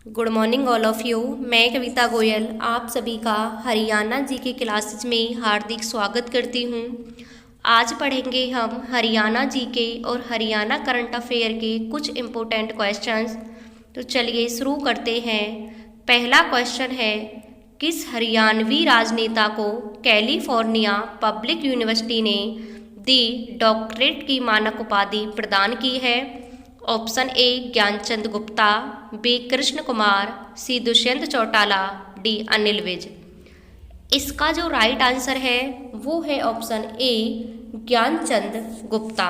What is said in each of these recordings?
Good morning all of you. मैं कविता गोयल आप सभी का हरियाणा जी के क्लासेज में हार्दिक स्वागत करती हूँ। आज पढ़ेंगे हम हरियाणा जी के और हरियाणा करंट अफेयर के कुछ इम्पोर्टेंट क्वेश्चंस। तो चलिए शुरू करते हैं। पहला क्वेश्चन है, किस हरियाणवी राजनेता को कैलिफोर्निया पब्लिक यूनिवर्सिटी ने दी डॉक्टरेट की मानक उपाधि प्रदान की है? Option A Gyanchand Gupta, B Krishna Kumar, C Dushyant Chautala, D Anil Vij. इसका जो राइट आंसर है वो है ऑप्शन ए ज्ञानचंद गुप्ता।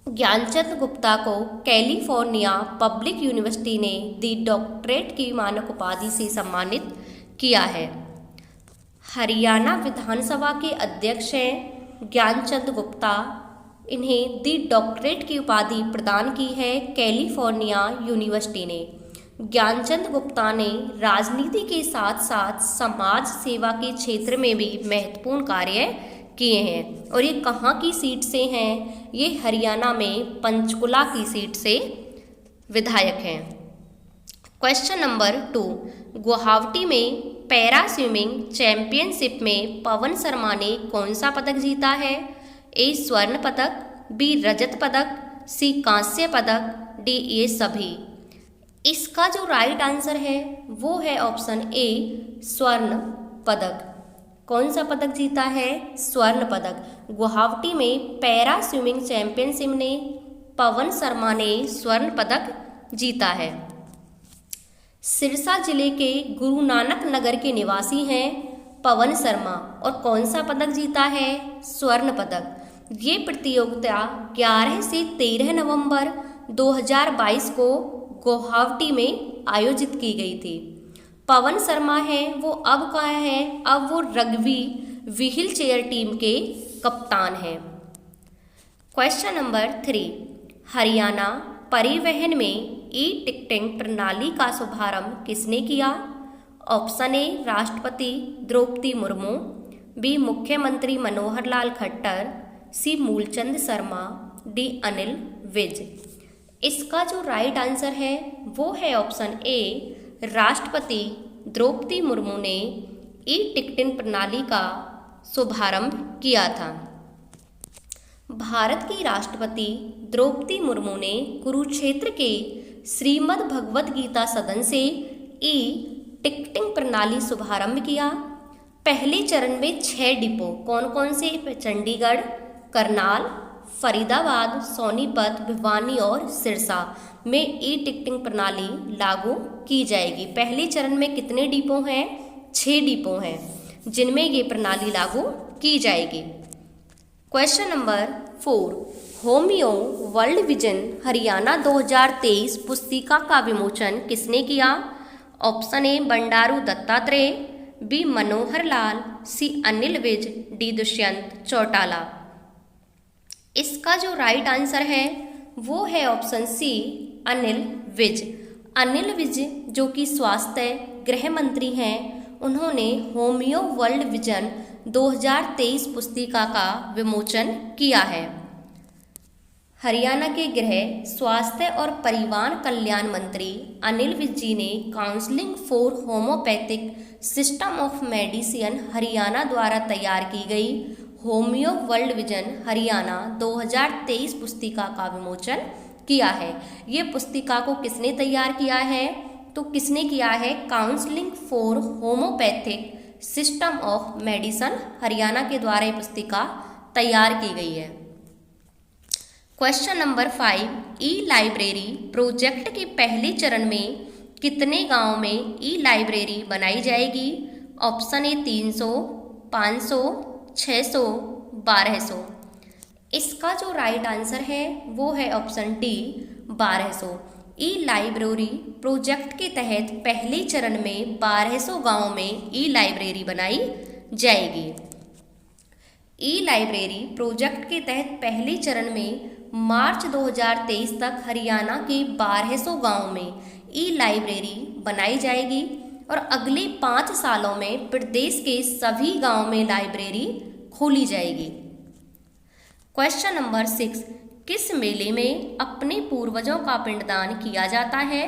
ज्ञानचंद गुप्ता को कैलिफोर्निया पब्लिक यूनिवर्सिटी ने दी डॉक्टरेट की मानक उपाधि से सम्मानित किया है। हरियाणा विधानसभा के अध्यक्ष हैं ज्ञानचंद गुप्ता। इन्हें दी डॉक्टरेट की उपाधि प्रदान की है कैलिफोर्निया यूनिवर्सिटी ने। ज्ञानचंद गुप्ता ने राजनीति के साथ साथ समाज सेवा के क्षेत्र में भी महत्वपूर्ण कार्य किए हैं। और ये कहाँ की सीट से हैं? ये हरियाणा में पंचकुला की सीट से विधायक हैं। क्वेश्चन नंबर 2, गुवाहाटी में पैरा स्विमिंग चैंपियनशिप में पवन शर्मा ने कौन सा पदक जीता है? ए स्वर्ण पदक, बी रजत पदक, सी कांस्य पदक, डी ये सभी। इसका जो राइट आंसर है वो है ऑप्शन ए स्वर्ण पदक। कौन सा पदक जीता है? स्वर्ण पदक। गुवाहाटी में पैरा स्विमिंग चैंपियनशिप में पवन शर्मा ने स्वर्ण पदक जीता है। सिरसा जिले के गुरु नानक नगर के निवासी हैं पवन शर्मा और कौन सा पदक जीता है? स्वर्ण पदक। ये प्रतियोगिता 11 से 13 नवंबर 2022 को गुवाहाटी में आयोजित की गई थी। पवन शर्मा हैं वो अब कहाँ हैं? अब वो रग्बी व्हील चेयर टीम के कप्तान हैं। क्वेश्चन नंबर 3, हरियाणा परिवहन में ई टिकटिंग प्रणाली का शुभारंभ किसने किया? ऑप्शन ए राष्ट्रपति द्रौपदी मुर्मू, बी मुख्यमंत्री मनोहर लाल खट्टर, सी मूलचंद शर्मा, डी अनिल विज। इसका जो राइट आंसर है वो है ऑप्शन ए राष्ट्रपति द्रौपदी मुर्मू ने ई टिकटिंग प्रणाली का शुभारंभ किया था। भारत की राष्ट्रपति द्रौपदी मुर्मू ने कुरुक्षेत्र के श्रीमद् भगवत गीता सदन से ई टिकटिंग प्रणाली शुभारंभ किया। पहले चरण में 6 डिपो कौन कौन से? चंडीगढ़, करनाल, फरीदाबाद, सोनीपत, भिवानी और सिरसा में ई टिकटिंग प्रणाली लागू की जाएगी। पहले चरण में कितने डिपो हैं? 6 डिपो हैं जिनमें ये प्रणाली लागू की जाएगी। Question number 4, homeo world vision Haryana 2023 पुस्तिका का विमोचन किसने किया? Option A Bandaru Dattatreya, B Manohar Lal, C Anil Vij, D Dushyant Chautala. इसका जो राइट आंसर है वो है ऑप्शन सी अनिल विज। अनिल विज जो कि स्वास्थ्य गृह मंत्री हैं, उन्होंने होमियो वर्ल्ड विजन 2023 पुस्तिका का विमोचन किया है। हरियाणा के गृह स्वास्थ्य और परिवार कल्याण मंत्री अनिल विज जी ने counselling for homeopathic system of medicine Haryana द्वारा तैयार की गई होमियो वर्ल्ड विजन हरियाणा 2023 पुस्तिका का विमोचन किया है। ये पुस्तिका को किसने तैयार किया है? तो किसने किया है? Counselling for homeopathic system of medicine Haryana के द्वारा ये पुस्तिका तैयार की गई है। क्वेश्चन नंबर 5, ई लाइब्रेरी प्रोजेक्ट के पहले चरण में कितने गांव में ई लाइब्रेरी बनाई जाएगी? Option A 300, 500, 600, 1200। इसका जो राइट आंसर है वो है ऑप्शन डी 1200। ई लाइब्रेरी प्रोजेक्ट के तहत पहले चरण में 1200 गांवों में ई लाइब्रेरी बनाई जाएगी। ई लाइब्रेरी प्रोजेक्ट के तहत पहले चरण में मार्च 2023 तक हरियाणा के 1200 गांवों में ई लाइब्रेरी बनाई जाएगी और अगले 5 सालों में प्रदेश के सभी गांवों में लाइब्रेरी खोली जाएगी। क्वेश्चन नंबर 6, किस मेले में अपने पूर्वजों का पिंडदान किया जाता है?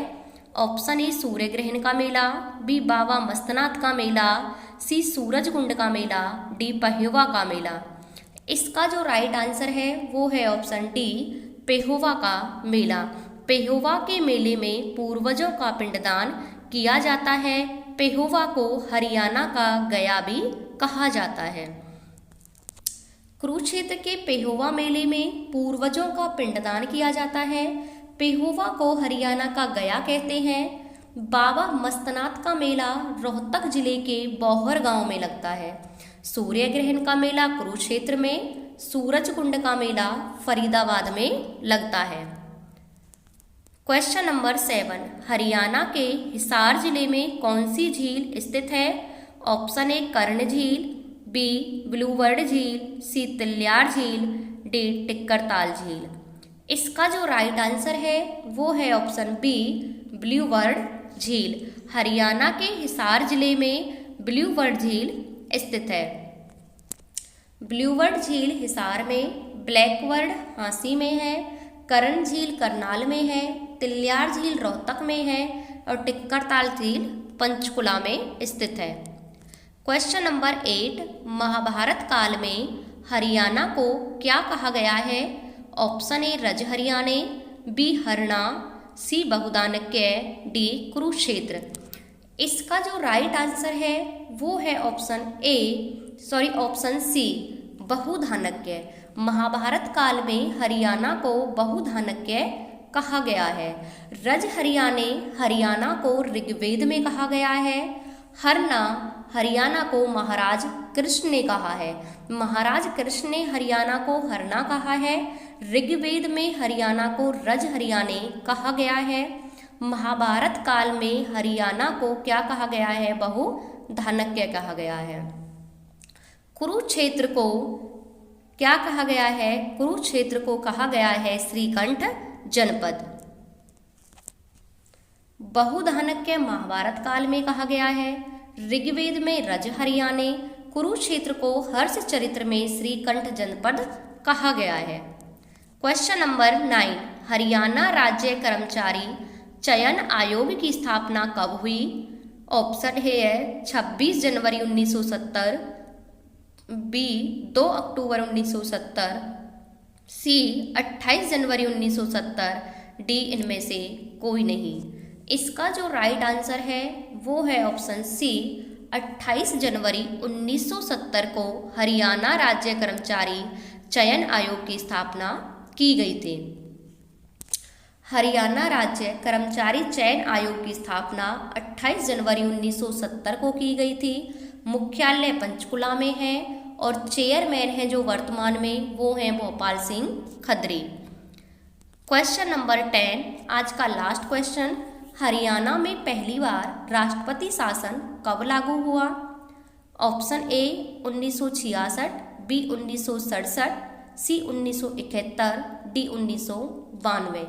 ऑप्शन ए सूर्य ग्रहण का मेला, बी बाबा मस्तनाथ का मेला, सी सूरज कुंड का मेला, डी पेहोवा का मेला। इसका जो राइट आंसर है वो है ऑप्शन डी पेहोवा का मेला। पेहोवा के मेले में पूर्वजों का पिंडदान किया जाता है। पेहोवा को हरियाणा का गया भी कहा जाता है। कुरुक्षेत्र के पेहोवा मेले में पूर्वजों का पिंडदान किया जाता है। पेहोवा को हरियाणा का गया कहते हैं। बाबा मस्तनाथ का मेला रोहतक जिले के बौहर गांव में लगता है। सूर्य ग्रहण का मेला कुरुक्षेत्र में, सूरज कुंड का मेला फरीदाबाद में लगता है। क्वेश्चन नंबर 7, हरियाणा के हिसार जिले में कौन सी झील स्थित है? ऑप्शन ए कर्ण झील, बी ब्लू वर्ल्ड झील, सी तिल्यार झील, डी टिक्करताल झील। इसका जो राइट आंसर है वो है ऑप्शन बी ब्लू वर्ल्ड झील। हरियाणा के हिसार जिले में ब्लू वर्ल्ड झील स्थित है। ब्लू वर्ल्ड झील हिसार में, ब्लैक वर्ल्ड हांसी में है, कर्ण झील करनाल में है, तिल्यार झील रोहतक में है और टिक्करताल झील पंचकुला में स्थित है। क्वेश्चन नंबर 8, महाभारत काल में हरियाणा को क्या कहा गया है? ऑप्शन ए रज हरियाणे, बी हरना, सी बहुधानक्य, डी कुरुक्षेत्र। इसका जो राइट आंसर है वो है ऑप्शन सी बहुधानक्य। महाभारत काल में हरियाणा को बहुधानक्य कहा गया है। रज हरियाणे हरियाणा को ऋग्वेद में कहा गया है। हरना हरियाणा को महाराज कृष्ण ने कहा है। महाराज कृष्ण ने हरियाणा को हरना कहा है। ऋग्वेद में हरियाणा को रज हरियाणे कहा गया है। महाभारत काल में हरियाणा को क्या कहा गया है? बहुधानक्य कहा गया है। कुरुक्षेत्र को क्या कहा गया है? कुरुक्षेत्र को कहा गया है श्रीकंठ जनपद। बहुधानक्य महाभारत काल में कहा गया है। ऋग्वेद में रज हरियाणे, कुरुक्षेत्र को हर्ष चरित्र में श्रीकंठ जनपद कहा गया है। क्वेश्चन नंबर 9, हरियाणा राज्य कर्मचारी चयन आयोग की स्थापना कब हुई? ऑप्शन ए है 26 जनवरी 1970, बी 2 अक्टूबर 1970, सी 28 जनवरी 1970, डी इनमें से कोई नहीं। इसका जो राइट आंसर है वो है ऑप्शन सी 28 जनवरी 1970 को हरियाणा राज्य कर्मचारी चयन आयोग की स्थापना की गई थी। हरियाणा राज्य कर्मचारी चयन आयोग की स्थापना 28 जनवरी 1970 को की गई थी। मुख्यालय पंचकुला में है और चेयरमैन हैं जो वर्तमान में वो हैं भोपाल सिंह खत्री। क्वेश्चन नंबर 10, आज का लास्ट क्वेश्चन, हरियाणा में पहली बार राष्ट्रपति शासन कब लागू हुआ? Option A 1966, B 1967, C 1971, D 1992।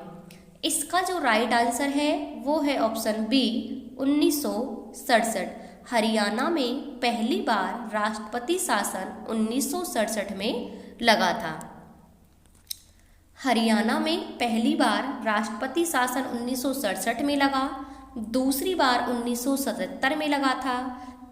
इसका जो राइट आंसर है वो है ऑप्शन बी 1967। हरियाणा में पहली बार राष्ट्रपति शासन 1967 में लगा था। हरियाणा में पहली बार राष्ट्रपति शासन 1967 में लगा, दूसरी बार 1977 में लगा था,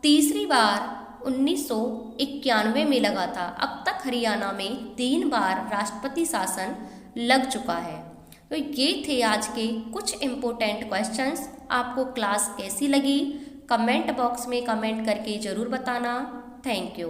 तीसरी बार 1991 में लगा था। अब तक हरियाणा में 3 बार राष्ट्रपति शासन लग चुका है। तो ये थे आज के कुछ इम्पोर्टेंट क्वेश्चंस। आपको क्लास कैसी लगी कमेंट बॉक्स में कमेंट करके ज़रूर बताना। Thank you.